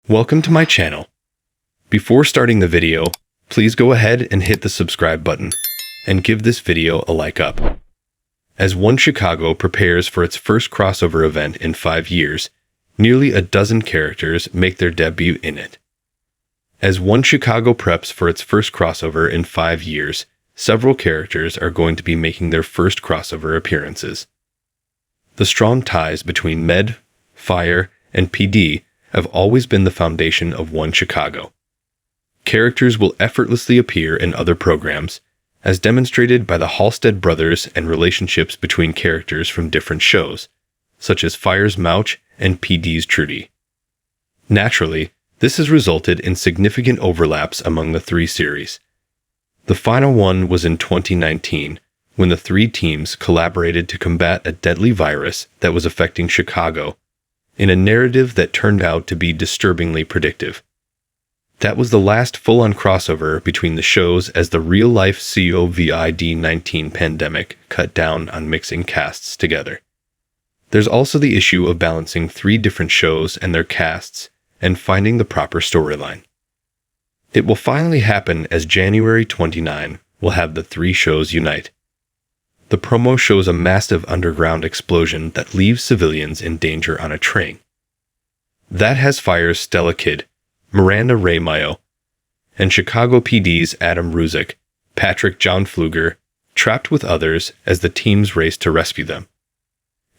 Welcome to my channel. Before starting the video, please go ahead and hit the subscribe button and give this video a like up. As One Chicago prepares for its first crossover event in 5 years, nearly a dozen characters make their debut in it. As One Chicago preps for its first crossover in 5 years, several characters are going to be making their first crossover appearances. The strong ties between Med, Fire, and PD have always been the foundation of One Chicago. Characters will effortlessly appear in other programs, as demonstrated by the Halstead brothers and relationships between characters from different shows, such as Fire's Mouch and PD's Trudy. Naturally, this has resulted in significant overlaps among the 3 series. The final one was in 2019, when the 3 teams collaborated to combat a deadly virus that was affecting Chicago, in a narrative that turned out to be disturbingly predictive. That was the last full-on crossover between the shows as the real-life COVID-19 pandemic cut down on mixing casts together. There's also the issue of balancing 3 different shows and their casts and finding the proper storyline. It will finally happen as January 29 will have the 3 shows unite. The promo shows a massive underground explosion that leaves civilians in danger on a train. That has Fire's Stella Kidd, Miranda Ray Mayo, and Chicago PD's Adam Ruzick, Patrick John Pfluger, trapped with others as the teams race to rescue them.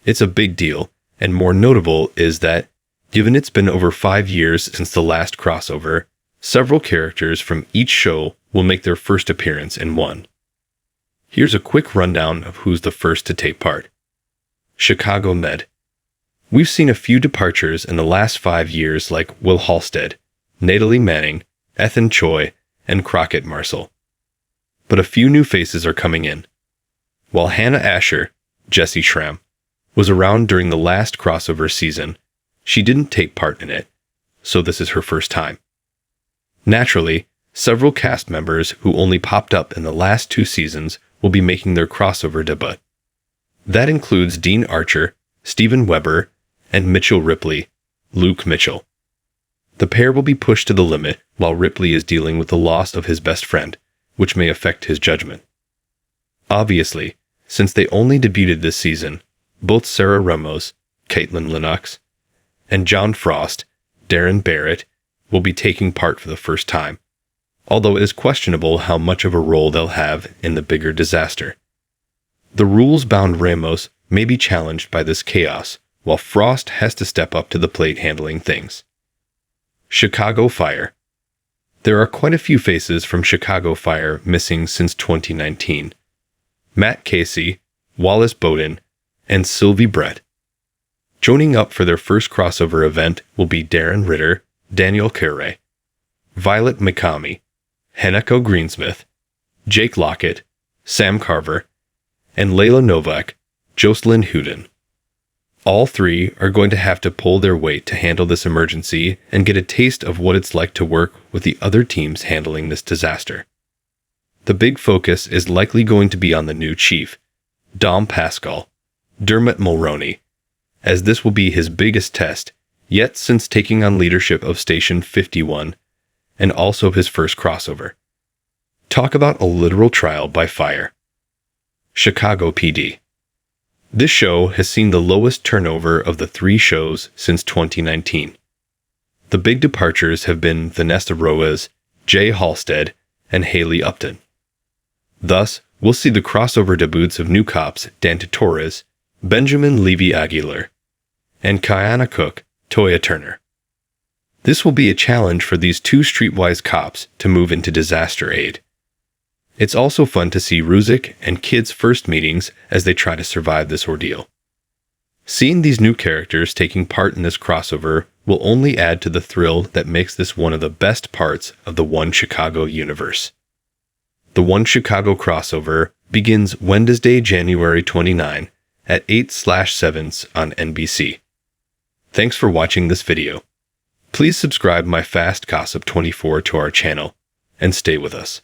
It's a big deal, and more notable is that, given it's been over 5 years since the last crossover, several characters from each show will make their first appearance in one. Here's a quick rundown of who's the first to take part. Chicago Med. We've seen a few departures in the last 5 years like Will Halstead, Natalie Manning, Ethan Choi, and Crockett Marcel. But a few new faces are coming in. While Hannah Asher, Jessie Schramm, was around during the last crossover season, she didn't take part in it, so this is her first time. Naturally, several cast members who only popped up in the last 2 seasons will be making their crossover debut. That includes Dean Archer, Steven Weber, and Mitchell Ripley, Luke Mitchell. The pair will be pushed to the limit while Ripley is dealing with the loss of his best friend, which may affect his judgment. Obviously, since they only debuted this season, both Sarah Ramos, Caitlin Lennox, and John Frost, Darren Barrett, will be taking part for the first time, although it is questionable how much of a role they'll have in the bigger disaster. The rules-bound Ramos may be challenged by this chaos, while Frost has to step up to the plate handling things. Chicago Fire. There are quite a few faces from Chicago Fire missing since 2019. Matt Casey, Wallace Bowden, and Sylvie Brett. Joining up for their first crossover event will be Darren Ritter, Daniel Carey, Violet McCamey, Hanako Greensmith, Jake Lockett, Sam Carver, and Layla Novak, Jocelyn Huden. All 3 are going to have to pull their weight to handle this emergency and get a taste of what it's like to work with the other teams handling this disaster. The big focus is likely going to be on the new chief, Dom Pascal, Dermot Mulroney, as this will be his biggest test yet since taking on leadership of Station 51, and also his first crossover. Talk about a literal trial by fire. Chicago PD. This show has seen the lowest turnover of the 3 shows since 2019. The big departures have been Vanessa Roas, Jay Halstead, and Haley Upton. Thus, we'll see the crossover debuts of new cops Dante Torres, Benjamin Levy Aguilar, and Kiana Cook, Toya Turner. This will be a challenge for these 2 streetwise cops to move into disaster aid. It's also fun to see Ruzick and Kidd's first meetings as they try to survive this ordeal. Seeing these new characters taking part in this crossover will only add to the thrill that makes this one of the best parts of the One Chicago universe. The One Chicago crossover begins Wednesday, January 29 at 8/7 on NBC. Thanks for watching this video. Please subscribe my Fast Gossip 24 to our channel and stay with us.